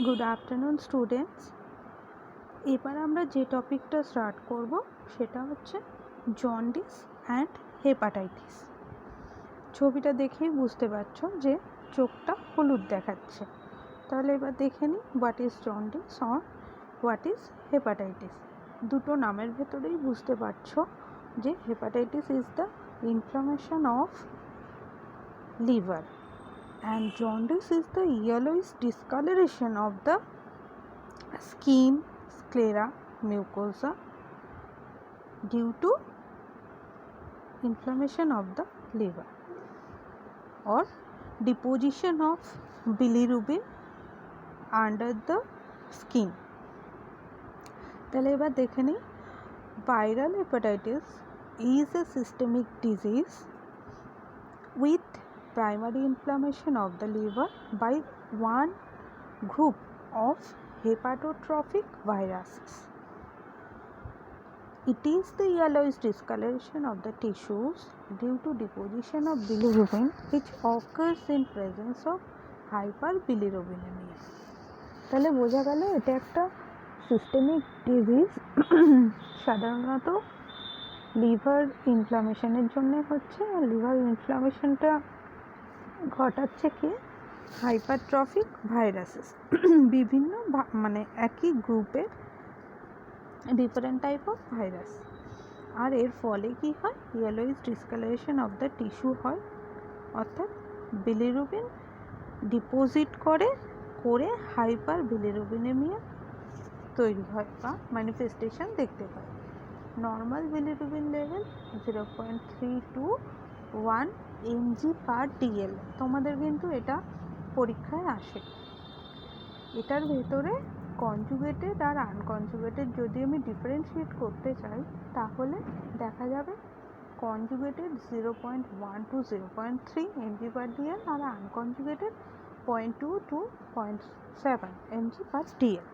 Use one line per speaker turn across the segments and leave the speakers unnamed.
Good afternoon students. এবার আমরা যে টপিকটা স্টার্ট করব সেটা হচ্ছে জন্ডিস অ্যান্ড হেপাটাইটিস। ছবিটা দেখেই বুঝতে পারছো যে চোখটা হলুদ দেখাচ্ছে। তাহলে এবার দেখে নিই what is jaundice or what is hepatitis. দুটো নামের ভেতরেই বুঝতে পারছো যে hepatitis is the inflammation of liver and jaundice is the yellowish discoloration of the skin, sclera, mucosa due to inflammation of the liver or deposition of bilirubin under the skin. তাহলে এবার দেখে নিই viral hepatitis is a systemic disease with primary inflammation of the liver by one group of hepatotrophic viruses. It is the yellowish discoloration of the tissues due to deposition of bilirubin which occurs in presence of hyperbilirubinemia. তাহলে বোঝা গেল এটা একটা systemic disease, সাধারণত liver ইনফ্লামেশনের জন্য হচ্ছে। আর liver ইনফ্লামেশনটা ঘটাচ্ছে কি হাইপারট্রফিক ভাইরাসেস, বিভিন্ন মানে একই গ্রুপের ডিফারেন্ট টাইপ অফ ভাইরাস। আর এর ফলে কি হয়, yellowish discolouration of the tissue হয়, অর্থাৎ বিলিরুবিন ডিপোজিট করে হাইপার বিলিরুবিনেমিয়া তৈরি হয় বা ম্যানিফেস্টেশন দেখতে পাই। Normal bilirubin level 0.3 to 1 mg/dl। তোমাদের কিন্তু এটা পরীক্ষায় আসে। এটার ভেতরে কনজুগেটেড আর আনকনজুগেটেড যদি আমি ডিফারেন্সিয়েট করতে চাই তাহলে দেখা যাবে কনজুগেটেড 0.1 to 0.3 mg/dl আর আনকনজুগেটেড 0.2 to 0.7 mg/dl।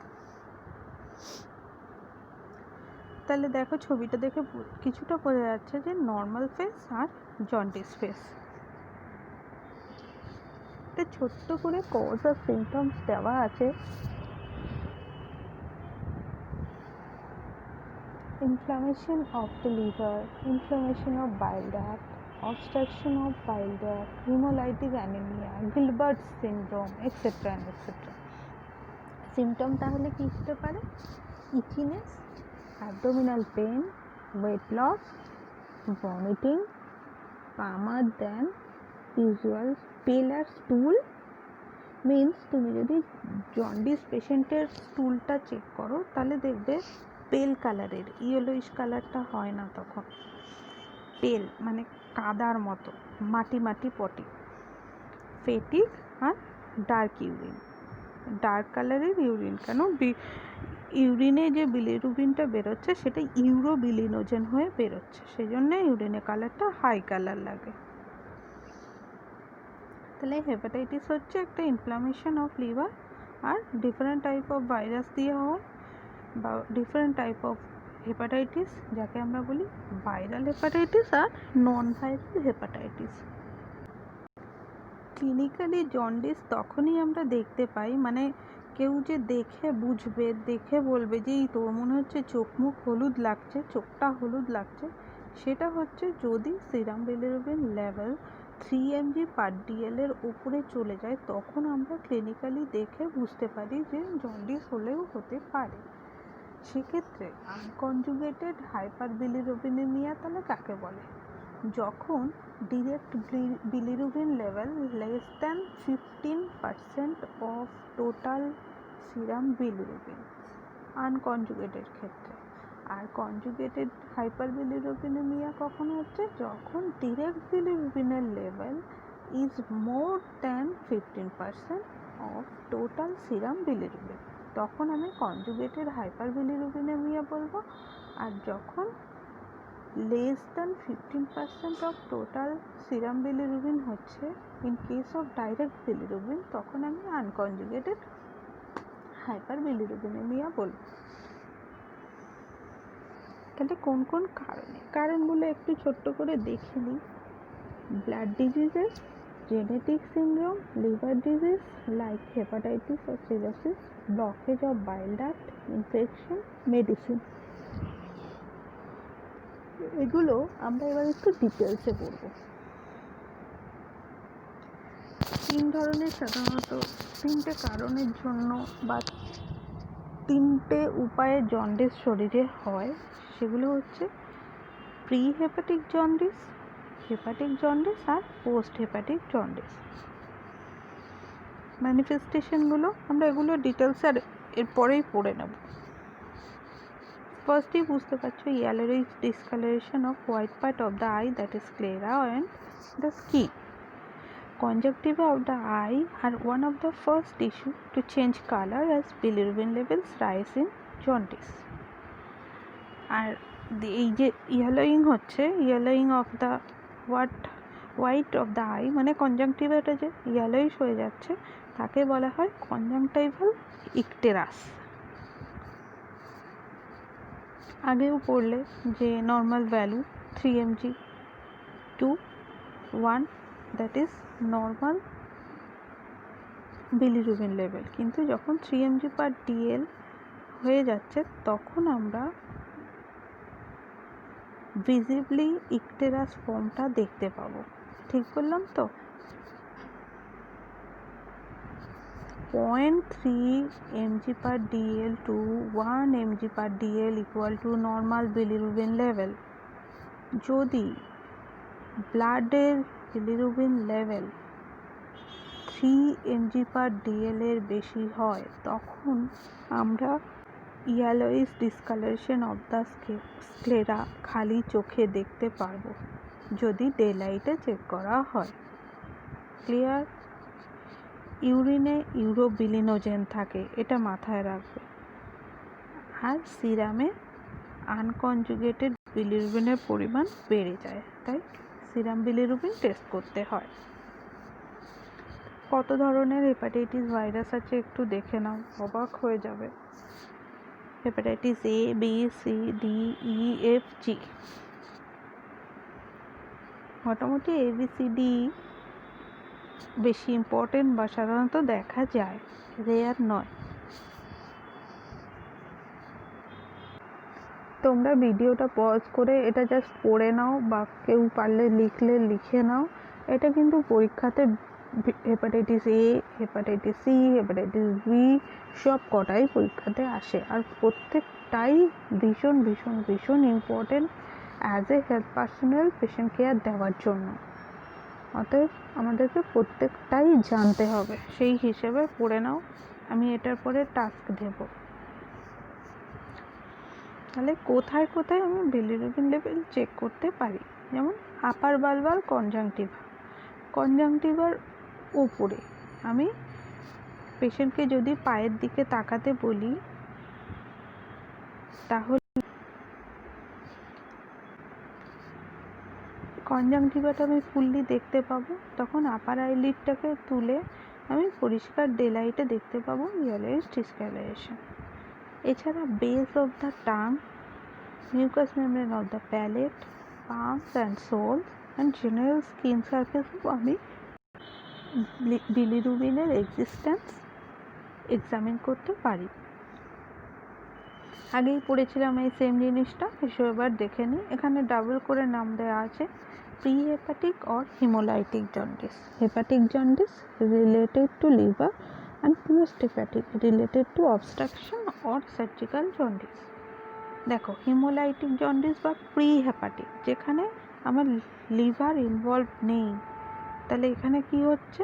তাহলে দেখো ছবিটা দেখে কিছুটা বোঝা যাচ্ছে যে নর্মাল ফেস আর জন্ডিস ফেস। একটা ছোট্ট করে কজ আর সিমটমস দেওয়া আছে। Inflammation of the liver, inflammation of bile duct, obstruction of bile duct, hemolytic anemia, Gilbert syndrome, etc. etc. Symptom তাহলে কি হতে পারে? Itchiness, abdominal pain, weight loss, vomiting, calmer than usual, pale আর stool means তুমি যদি jaundice পেশেন্টের স্টুলটা check করো তাহলে দেখবে পেল কালারের, ইয়েলোইশ কালারটা হয় না, তখন পেল মানে কাদার মতো মাটি মাটি পটি। ফেটিক আর ডার্ক ইউরিন, ডার্ক কালারের ইউরিন কেন, ইউরিনে যে বিলিরুবিনটা বেরোচ্ছে সেটা ইউরোবিলিনোজেন হয়ে বেরোচ্ছে, সেই জন্য ইউরিনের কালারটা হাই কালার লাগে। তাহলে হেপাটাইটিস হচ্ছে একটা ইনফ্লামেশন অফ লিভার আর ডিফারেন্ট টাইপ অফ ভাইরাস দিয়ে হয় বা ডিফারেন্ট টাইপ অফ হেপাটাইটিস, যাকে আমরা বলি ভাইরাল হেপাটাইটিস আর নন ভাইরাল হেপাটাইটিস। ক্লিনিক্যালি জন্ডিস তখনই আমরা দেখতে পাই, মানে কেউ যে দেখে বুঝবে, দেখে বলবে যে এই তোর মনে হচ্ছে চোখ মুখ হলুদ লাগছে, চোখটা হলুদ লাগছে, সেটা হচ্ছে যদি সিরাম বিলিরুবিন লেভেল 3 mg/dl এর উপরে চলে যায়, তখন আমরা ক্লিনিক্যালি দেখে বুঝতে পারি যে জন্ডিস হলেও হতে পারে। সেক্ষেত্রে আনকনজুগেটেড হাইপার বিলিরুবিনেমিয়া তাহলে কাকে বলে? যখন direct bilirubin level less than 15% of total serum bilirubin unconjugated ক্ষেত্রে। আর কনজুগেটেড হাইপার বিলিরুবিনেমিয়া কখন হচ্ছে? যখন ডিরেক্ট বিলিরুবিনের level is more than 15% of total serum bilirubin, তখন আমি কনজুগেটেড হাইপার বিলিরুবিনেমিয়া বলবো। আর যখন less than 15% of total serum bilirubin হচ্ছে in case of direct bilirubin, তখন আমি আনকনজুগেটেড হাইপার বিলিরুবিনেমিয়া বলবো। তাহলে কোন কোন কারণগুলো একটু ছোট্ট করে দেখে নিই। Blood diseases, genetic syndrome, liver disease like hepatitis or cirrhosis, blockage of bile duct, infection, medicine. এগুলো আমরা এবার একটু ডিটেলসে পড়ব। সাধারণত তিনটে কারণের জন্য বা তিনটে উপায়ে জন্ডিস শরীরে হয়, সেগুলো হচ্ছে pre hepatic jaundice, hepatic jaundice আর পোস্ট হেপাটিক জন্ডিস। ম্যানিফেস্টেশনগুলো আমরা এগুলো ডিটেলস আর এরপরেই পড়ে নেব। ফার্স্টই বুঝতে পারছো, yellowish discoloration of white part of the eye, that is sclera, and the skin. Conjunctiva of the eye are one of the first tissue to change color as bilirubin levels rise in jaundice. আর এই যে yellowing হচ্ছে, yellowing of the white of the eye, মানে কনজাংটিভাটা যে yellowish হয়ে যাচ্ছে তাকে বলা হয় কনজাংটাইভাল ইকটেরাস। আগেও পড়লে যে normal value 3 mg to 1, that is normal bilirubin level, কিন্তু যখন 3 mg/dl হয়ে যাচ্ছে তখন আমরা ভিজিবলি ইকটেরাস ফর্মটা দেখতে পাবো। ঠিক বললাম তো? 0.3 mg/dl to 1 mg/dl equal to normal bilirubin level. যদি ব্লাডের বিলিরুবিন লেভেল 3 mg/dl এর বেশি হয় তখন আমরা yellowish discolouration of the sclera খালি চোখে দেখতে পারবো যদি ডে লাইটে চেক করা হয়। ক্লিয়ার? ইউরিনে ইউরোবিলিনোজেন থাকে, এটা মাথায় রাখবে। আর সিরামে আনকনজুগেটেড বিলিরুবিনের পরিমাণ বেড়ে যায়, তাই সিরাম বিলিরুবিন টেস্ট করতে হয়। কত ধরনের হেপাটাইটিস ভাইরাস আছে একটু দেখে নাও, অবাক হয়ে যাবে। Hepatitis A, B, C, D, E, F, G। মোটামুটি ABCD বেশি ইম্পর্টেন্ট বা সাধারণত দেখা যায়, রেয়ার নয়। তোমরা ভিডিওটা পজ করে এটা জাস্ট পড়ে নাও বা কেউ পারলে লিখলে লিখে নাও। এটা কিন্তু পরীক্ষাতে hepatitis A, hepatitis C, hepatitis B সব কটাই পরীক্ষাতে আসে, আর প্রত্যেকটাই ভীষণ ভীষণ ভীষণ important as a health personal patient care দেওয়ার জন্য। অতএব আমাদেরকে প্রত্যেকটাই জানতে হবে, সেই হিসেবে পড়ে নাও। আমি এটার পরে টাস্ক দেব। তাহলে কোথায় কোথায় আমি বিলিরুবিন লেভেল চেক করতে পারি? যেমন আপার বালবাল কনজাংটিভার উপরে আমি পেশেন্টকে যদি পায়ের দিকে তাকাতে বলি তাহলে কনজাংটিভাটা আমি ফুললি দেখতে পাবো। তখন আপার আইলিডটাকে তুলে আমি পরিষ্কার ডে লাইটে দেখতে পাবো ইয়েলোইশ ডিসকালারেশন। এছাড়া base of the tongue, mucous membrane of the palate, palms and soles and general skin সারফেসও আমি বিলিরুবিনের এক্সিস্টেন্স এক্সামিন করতে পারি। আগেই পড়েছিলাম এই সেম জিনিসটা, এসব এবার দেখে নিই। এখানে ডাবল করে নাম দেওয়া আছে, pre hepatic or hemolytic jaundice. Hepatic jaundice related to liver and post hepatic related to obstruction or surgical jaundice। দেখো, হিমোলাইটিক জন্ডিস বা প্রি হেপাটিক, যেখানে আমার লিভার ইনভলভ নেই, তাহলে এখানে কি হচ্ছে?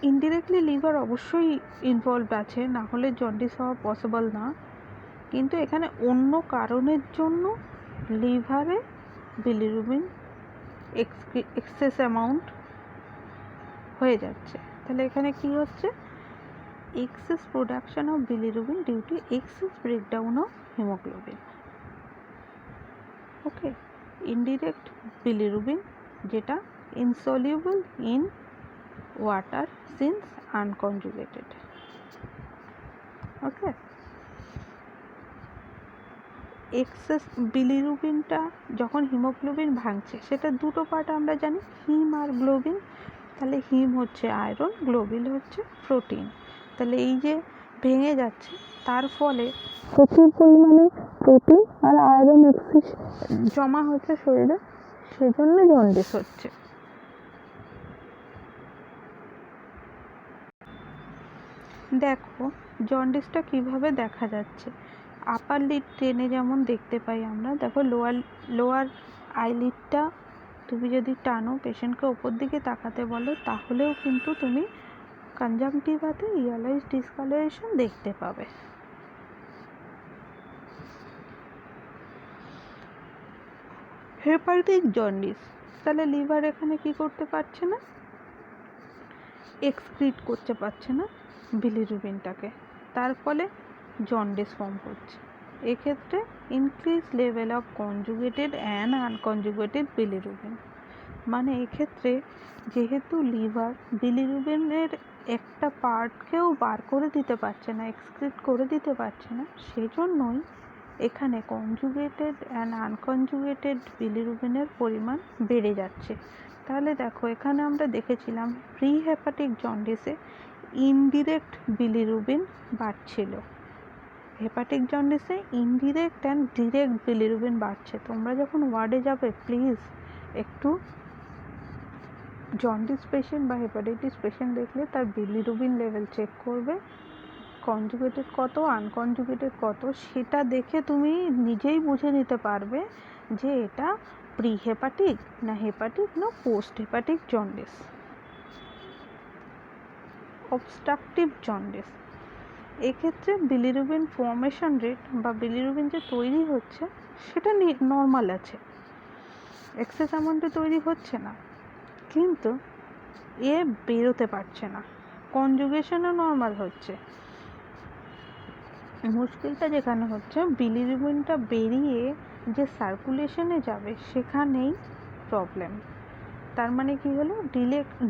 ইনডিরেক্টলি লিভার অবশ্যই ইনভলভ আছে, না হলে জন্ডিস হওয়া পসিবল না, কিন্তু এখানে অন্য কারণের জন্য লিভারে বিলিরুবিন এক্সেস অ্যামাউন্ট হয়ে যাচ্ছে। তাহলে এখানে কি হচ্ছে? Excess production of bilirubin due to excess breakdown of haemoglobin. Okay, indirect bilirubin যেটা insoluble in water since unconjugated. Okay, excess বিলিরুবিনটা যখন হিমোগ্লোবিন ভাঙছে, সেটা দুটো পার্ট আমরা জানি, হিম আর গ্লোবিন। তাহলে হিম হচ্ছে আয়রন, গ্লোবিন হচ্ছে প্রোটিন। তাহলে এই যে ভেঙে যাচ্ছে, তার ফলে প্রচুর পরিমাণে প্রোটিন আর আয়রন এক্সেস জমা হচ্ছে শরীরে, সেজন্য জন্ডিস হচ্ছে। দেখো জন্ডিসটা কিভাবে দেখা যাচ্ছে। আপার লিড টেনে যেমন দেখতে পাই আমরা, দেখো লোয়ার আইলিডটা তুমি যদি টানো, পেশেন্টকে ওপর দিকে তাকাতে বলো, তাহলেও কিন্তু তুমি কনজাংটিভাতে ইয়ালাইজ ডিসকালারেশন দেখতে পাবে। হেপাটিক জন্ডিস, তাহলে লিভার এখানে কি করতে পারছে না, এক্সক্রিট করতে পারছে না বিলিরুবিনটাকে, তার ফলে জন্ডিস ফর্ম করছে। এক্ষেত্রে increase level of conjugated and unconjugated bilirubin, মানে এক্ষেত্রে যেহেতু লিভার বিলিরুবিনের একটা পার্টকেও বার করে দিতে পারছে না, এক্সক্রিট করে দিতে পারছে না, সেজন্যই এখানে কনজুগেটেড অ্যান্ড আনকনজুগেটেড বিলিরুবিনের পরিমাণ বেড়ে যাচ্ছে। তাহলে দেখো এখানে আমরা দেখেছিলাম প্রি হেপাটিক জন্ডিসে ইনডিরেক্ট বিলিরুবিন বাড়ছিল, হেপাটিক জন্ডিসে ইনডিরেক্ট অ্যান্ড ডিরেক্ট বিলিরুবিন বাড়ছে। তোমরা যখন ওয়ার্ডে যাবে প্লিজ একটু জন্ডিস পেশেন্ট বা হেপাটাইটিস পেশেন্ট দেখলে তার বিলিরুবিন লেভেল চেক করবে, কনজুগেটেড কত, আনকনজুগেটেড কত, সেটা দেখে তুমি নিজেই বুঝে নিতে পারবে যে এটা প্রি হেপাটিক না হেপাটিক না post hepatic jaundice. Obstructive jaundice, এক্ষেত্রে বিলিরুবিন ফর্মেশন রেট বা বিলিরুবিন যে তৈরি হচ্ছে সেটা নর্মাল আছে, এক্সেস অ্যামাউন্টে তৈরি হচ্ছে না, কিন্তু এ বেরোতে পারছে না, কনজুগেশনও নর্মাল হচ্ছে। মুশকিলটা যেখানে হচ্ছে বিলিরুবিনটা বেরিয়ে যে সার্কুলেশনে যাবে সেখানেই প্রবলেম। তার মানে কি হলো,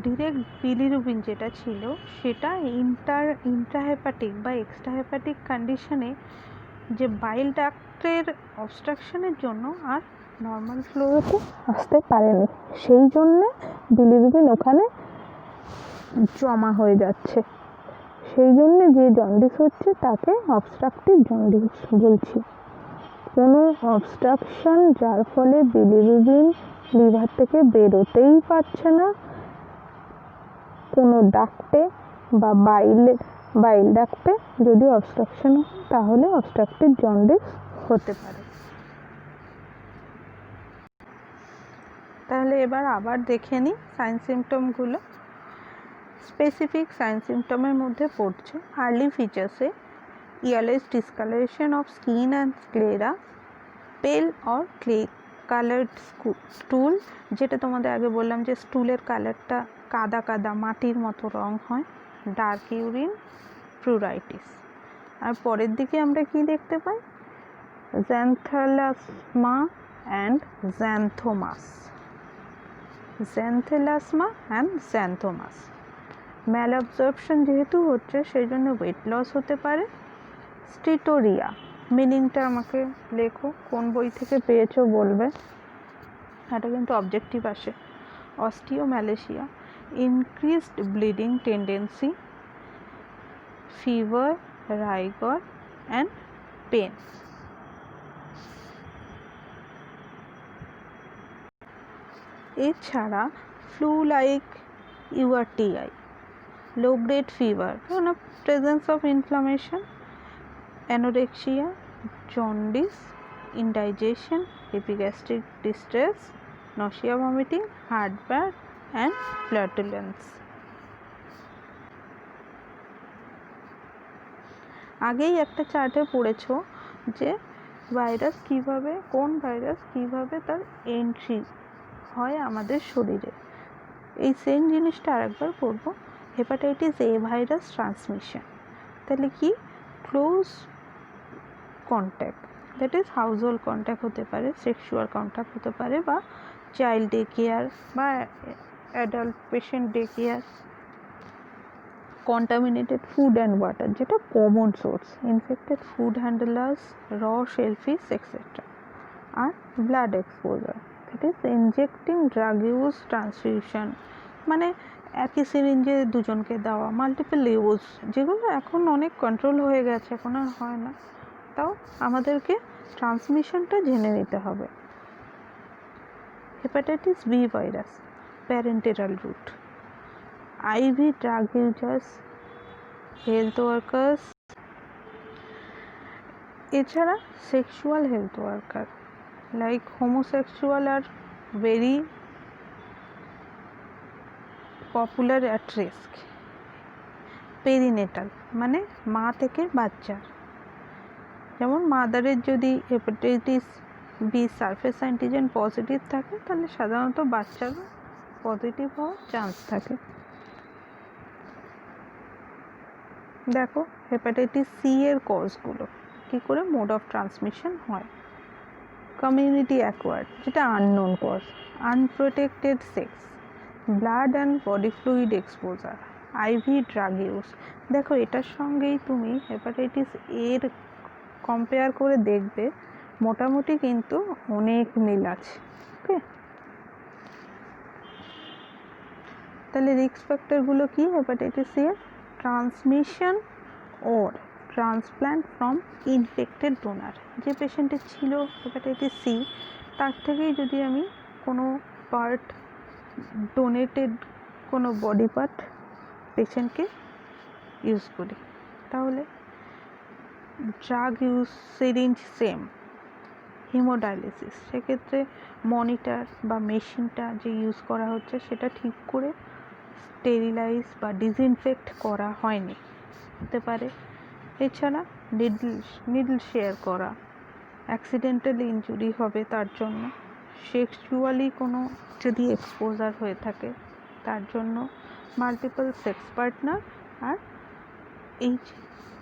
ডিরেক্ট বিলিরুবিন যেটা ছিল সেটা ইন্ট্রাহেপাটিক বা এক্সট্রাহেপাটিক কন্ডিশনে যে বাইল ডাক্টের অবস্ট্রাকশনের জন্য আর নর্মাল ফ্লোতে আসতে পারেনি, সেই জন্যে বিলিরুবিন ওখানে জমা হয়ে যাচ্ছে, সেই জন্য যে জন্ডিস হচ্ছে তাকে অবস্ট্রাকটিভ জন্ডিস বলছি। কোনো অবস্ট্রাকশন যার ফলে বিলিরুবিন লিভার থেকে বেরোতেই পারছে না, কোনো ডাক্টে বা বাইল ডাক্টে যদি অবস্ট্রাকশন হয় তাহলে অবস্ট্রাকটিভ জন্ডিস হতে পারে। তাহলে এবার আবার দেখে নিই সাইন সিমটমগুলো। স্পেসিফিক সাইন সিমটমের মধ্যে পড়ছে আর্লি ফিচার্সে yellowish discolouration of skin and sclera, pale or clay coloured stool, যেটা তোমাদের আগে বললাম যে স্টুলের কালারটা কাদা কাদা মাটির মতো রং হয়, ডার্ক ইউরিন, প্লুরাইটিস। আর পরের দিকে আমরা কি দেখতে পাই, জ্যান্থালাসমা অ্যান্ড জ্যান্থোমাস, জ্যান্থালাসমা অ্যান্ড জ্যান্থোমাস। ম্যাল অ্যাবজর্পশন যেহেতু হচ্ছে সেই জন্য ওয়েট লস হতে পারে। স্টিটোরিয়া, মিনিংটা আমাকে লেখো, কোন বই থেকে পেয়েছো বলবে, এটা কিন্তু অবজেক্টিভ আসে। Osteomalacia, increased bleeding tendency, fever, rigor and pain. এছাড়া flu like URTI, low grade fever, presence of inflammation, anorexia, jaundice, indigestion, epigastric distress, nausea, vomiting, heartburn and flatulence. আগেই একটা চার্টে পড়েছো যে ভাইরাস কিভাবে, কোন ভাইরাস কিভাবে তার এন্ট্রি হয় আমাদের শরীরে, এই সেম জিনিসটা আরেকবার পড়বো। হেপাটাইটিস এ ভাইরাস ট্রান্সমিশন, তাহলে কি close contact, that is household contact হতে পারে, সেক্সুয়াল কন্ট্যাক্ট হতে পারে, বা চাইল্ড ডে কেয়ার বা adult patient day care. Contaminated food and water, যেটা common source, infected food handlers, raw shellfish etcetera. আর blood exposure, that is injecting drug use, transfusion, মানে একই সিরিঞ্জে দুজনকে দেওয়া, মাল্টিপল ইউজ, যেগুলো এখন অনেক কন্ট্রোল হয়ে গেছে, এখন আর হয় না, তাও আমাদেরকে ট্রান্সমিশনটা জেনে নিতে হবে। Hepatitis B virus, parenteral route, IV drug users, health workers, এছাড়া sexual health worker like homosexual আর very popular at risk. Perinatal মানে মা থেকে বাচ্চার, যেমন মাদারের যদি hepatitis B surface antigen positive থাকে তাহলে সাধারণত বাচ্চারও পজিটিভ হওয়ার চান্স থাকে। দেখো হেপাটাইটিস সি এর কজগুলো, কী করে মোড অফ ট্রান্সমিশন হয়। কমিউনিটি অ্যাকোয়ার্ড, যেটা unknown cause, unprotected sex, blood and body fluid exposure, IV drug use. দেখো এটার সঙ্গেই তুমি হেপাটাইটিস এর কম্পেয়ার করে দেখবে মোটামুটি কিন্তু অনেক মিল আছে। ওকে, তাহলে রিস্ক ফ্যাক্টরগুলো কি হেপাটাইটিস সি এর? Transmission or transplant from infected donor, যে পেশেন্টের ছিল হেপাটাইটিস সি তার থেকেই যদি আমি কোনো পার্ট ডোনেটেড, কোনো বডি পার্ট পেশেন্টকে ইউজ করি, তাহলে drug use, syringe same. Haemodialysis, সেক্ষেত্রে মনিটর বা মেশিনটা যে ইউজ করা হচ্ছে সেটা ঠিক করে স্টেরিলাইজ বা ডিসইনফেক্ট করা হয়নি, হতে পারে। এছাড়া নিডল শেয়ার করা, অ্যাক্সিডেন্টাল ইনজুরি হবে তার জন্য, সেক্সুয়ালি কোনো যদি এক্সপোজার হয়ে থাকে তার জন্য, মাল্টিপল সেক্স পার্টনার, আর এই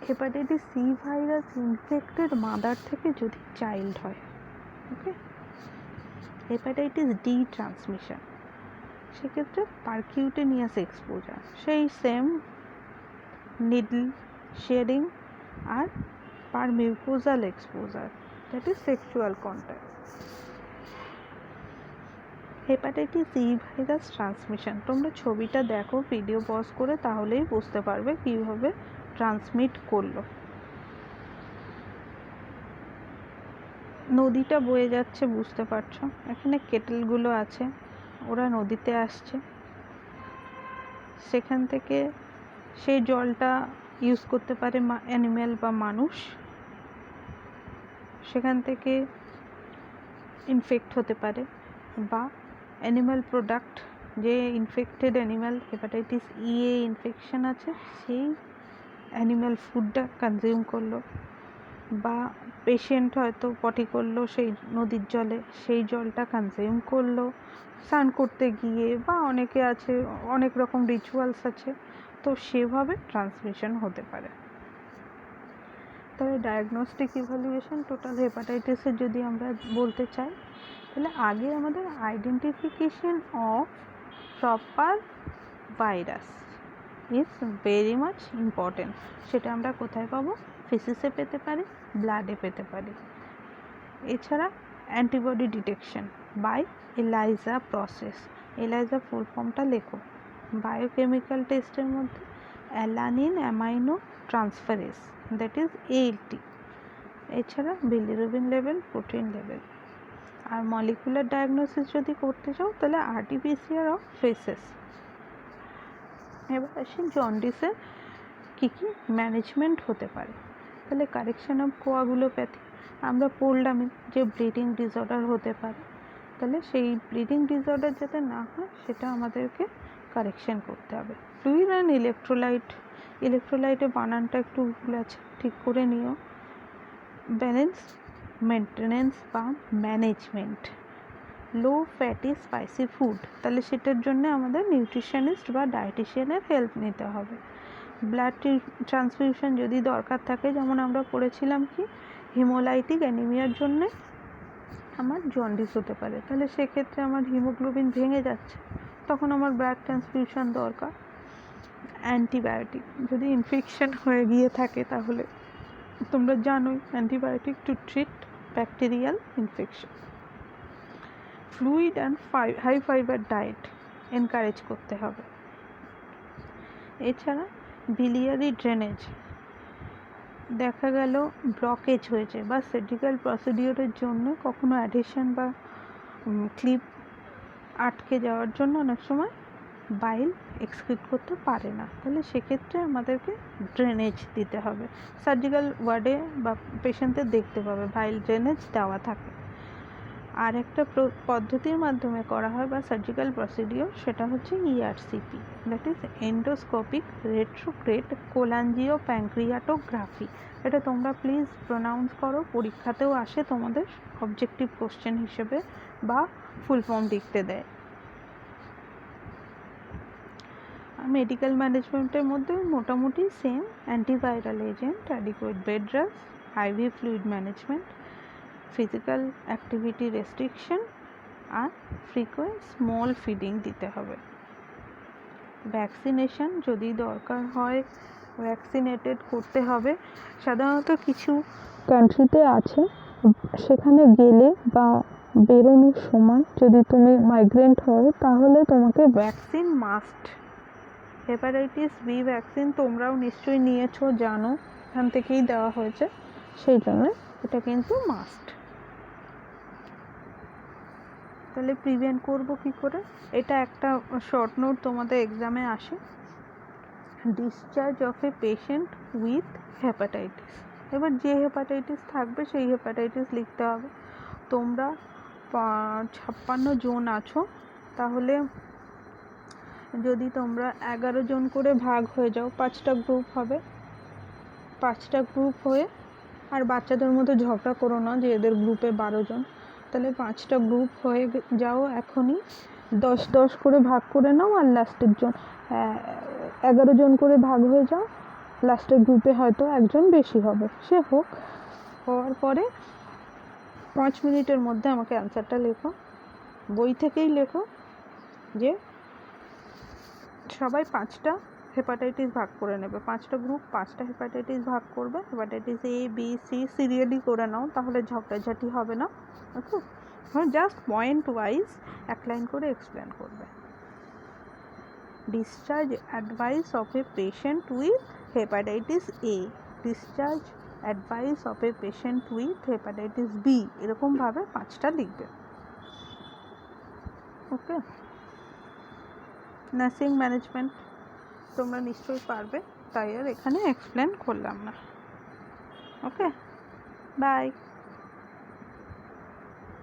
hepatitis C virus infected mother থেকে যদি চাইল্ড হয়। ওকে, হেপাটাইটিস ডি ট্রান্সমিশন, সেক্ষেত্রে পারকিউটেনিয়াস এক্সপোজার, সেই সেম নিডল শেয়ারিং আর permucosal exposure, that is sexual contact. Hepatitis E virus transmission, তোমরা ছবিটা দেখো ভিডিও পজ করে, তাহলেই বুঝতে পারবে কীভাবে ট্রান্সমিট করলো। নদীটা বয়ে যাচ্ছে, বুঝতে পারছো, এখানে কেটেলগুলো আছে, ওরা নদীতে আসছে, সেখান থেকে সেই জলটা ইউজ করতে পারে অ্যানিম্যাল বা মানুষ, সেখান থেকে ইনফেক্ট হতে পারে, বা অ্যানিম্যাল প্রোডাক্ট, যে ইনফেক্টেড অ্যানিম্যাল হেপাটাইটিস ই এ ইনফেকশন আছে সেই অ্যানিম্যাল ফুডটা কনজিউম করলো, বা পেশেন্ট হয়তো পটি করলো সেই নদীর জলে, সেই জলটা কনজিউম করলো স্নান করতে গিয়ে, বা অনেকে আছে অনেক রকম রিচুয়ালস আছে, তো সেভাবে ট্রান্সমিশন হতে পারে। তবে ডায়াগনস্টিক ইভ্যালুয়েশন টোটাল হেপাটাইটিসের যদি আমরা বলতে চাই, তাহলে আগে আমাদের identification of proper virus is very much important. সেটা আমরা কোথায় পাবো? ফিসিসে পেতে পারি, ব্লাডে পেতে পারি। এছাড়া antibody detection by ELISA process, ELISA full ফর্মটা লেখো। বায়োকেমিক্যাল টেস্টের মধ্যে alanine amino transferase, that is ALT. এছাড়া বিলিরুবিন লেভেল, প্রোটিন লেভেল। আর মলিকুলার ডায়াগনোসিস যদি করতে চাও তাহলে আরটিপিসিআর অফ ফেসেস। এবার আসি জন্ডিসের কী কী ম্যানেজমেন্ট হতে পারে। তাহলে কারেকশন অফ কোয়াগুলোপ্যাথি, আমরা পড়লাম যে ব্লিডিং ডিসঅর্ডার হতে পারে, তাহলে সেই ব্লিডিং ডিসঅর্ডার যাতে না হয় সেটা আমাদেরকে কারেকশন করতে হবে। ফ্লুইড অ্যান্ড ইলেকট্রোলাইট, ইলেকট্রোলাইটের বানানটা একটু ভুল আছে, ঠিক করে নিও। ব্যালেন্স মেনটেনেন্স বা ম্যানেজমেন্ট। লো ফ্যাটি স্পাইসি ফুড, তাহলে সেটার জন্য আমাদের নিউট্রিশনিস্ট বা ডায়েটিশিয়ানের হেল্প নিতে হবে। ব্লাড ট্রান্সফিউশন যদি দরকার থাকে, যেমন আমরা পড়েছিলাম কি হিমোলাইটিক অ্যানিমিয়ার জন্যে আমার জন্ডিস হতে পারে, তাহলে সেক্ষেত্রে আমার হিমোগ্লোবিন ভেঙে যাচ্ছে, তখন আমার ব্লাড ট্রান্সফিউশন দরকার। অ্যান্টিবায়োটিক, যদি ইনফেকশন হয়ে গিয়ে থাকে তাহলে তোমরা জানোই antibiotic to treat bacterial infection. Fluid and high fibre diet encourage করতে হবে। এছাড়া বিলিয়ারি ড্রেনেজ, দেখা গেল ব্লকেজ হয়েছে বা সার্জিক্যাল প্রসিডিওরের জন্য কখনো অ্যাডিশন বা ক্লিপ আটকে যাওয়ার জন্য অনেক সময় বাইল এক্সক্রিট করতে পারে না, তাহলে সেক্ষেত্রে আমাদেরকে ড্রেনেজ দিতে হবে। সার্জিক্যাল ওয়ার্ডে বা পেশেন্টদের দেখতে পাবে বাইল ড্রেনেজ দেওয়া থাকে। আর একটা পদ্ধতির মাধ্যমে করা হয় বা সার্জিক্যাল প্রসিডিওর, সেটা হচ্ছে ERCP, that is endoscopic retrograde cholangio pancreatography. এটা তোমরা প্লিজ প্রোনাউন্স করো, পরীক্ষাতেও আসে তোমাদের অবজেক্টিভ কোশ্চেন হিসেবে বা ফুল ফর্ম লিখতে দেয়। মেডিকেল ম্যানেজমেন্টের মধ্যে মোটামুটি same, antiviral agent, adequate bed rest, IV fluid management, physical activity restriction আর ফ্রিকোয়েন্ট স্মল ফিডিং দিতে হবে। ভ্যাকসিনেশন যদি দরকার হয় ভ্যাকসিনেটেড করতে হবে। সাধারণত কিছু কান্ট্রিতে আছে, সেখানে গেলে বা বেরোনোর সময় যদি তুমি মাইগ্রেন্ট হও তাহলে তোমাকে vaccine must. Hepatitis B vaccine তোমরাও নিশ্চয়ই নিয়েছো, জানো, এখান থেকেই দেওয়া হয়েছে, সেই জন্য এটা কিন্তু মাস্ট। তাহলে প্রিভেন্ট করব কি করে? এটা একটা শর্ট নোট তোমাদের এক্সামে আসে, discharge of a patient with hepatitis. এবার যে হেপাটাইটিস থাকবে সেই হেপাটাইটিস লিখতে হবে। তোমরা 56 জন আছো, তাহলে যদি তোমরা 11 জন করে ভাগ হয়ে যাও, 5টা গ্রুপ হবে, 5টা গ্রুপ হয়ে, আর বাচ্চাদের মধ্যে ঝগড়া করো না যে এদের গ্রুপে 12 জন, তাহলে 5টা গ্রুপ হয়ে যাও, এখনই 10-10 করে ভাগ করে নাও, আর লাস্টের 11 জন করে ভাগ হয়ে যাও, লাস্টের গ্রুপে হয়তো একজন বেশি হবে, সে হোক। হওয়ার পরে 5 মিনিটের মধ্যে আমাকে অ্যান্সারটা লেখো, বই থেকেই লেখো যে সবাই 5টা হেপাটাইটিস ভাগ করে নেবে, 5টা গ্রুপ 5টা হেপাটাইটিস ভাগ করবে, hepatitis A B C serially করে নাও, তাহলে ঝগড়াঝাটি হবে না। ওকে, জাস্ট পয়েন্ট ওয়াইজ এক লাইন করে এক্সপ্লেন করবে। Discharge advice of a patient with hepatitis A, discharge advice of a patient with hepatitis B, এরকমভাবে 5টা লিখবে। ওকে, নার্সিং ম্যানেজমেন্ট তোমরা নিশ্চয়ই পারবে, তাই আর এখানে এক্সপ্লেন করলাম না। ওকে, বাই।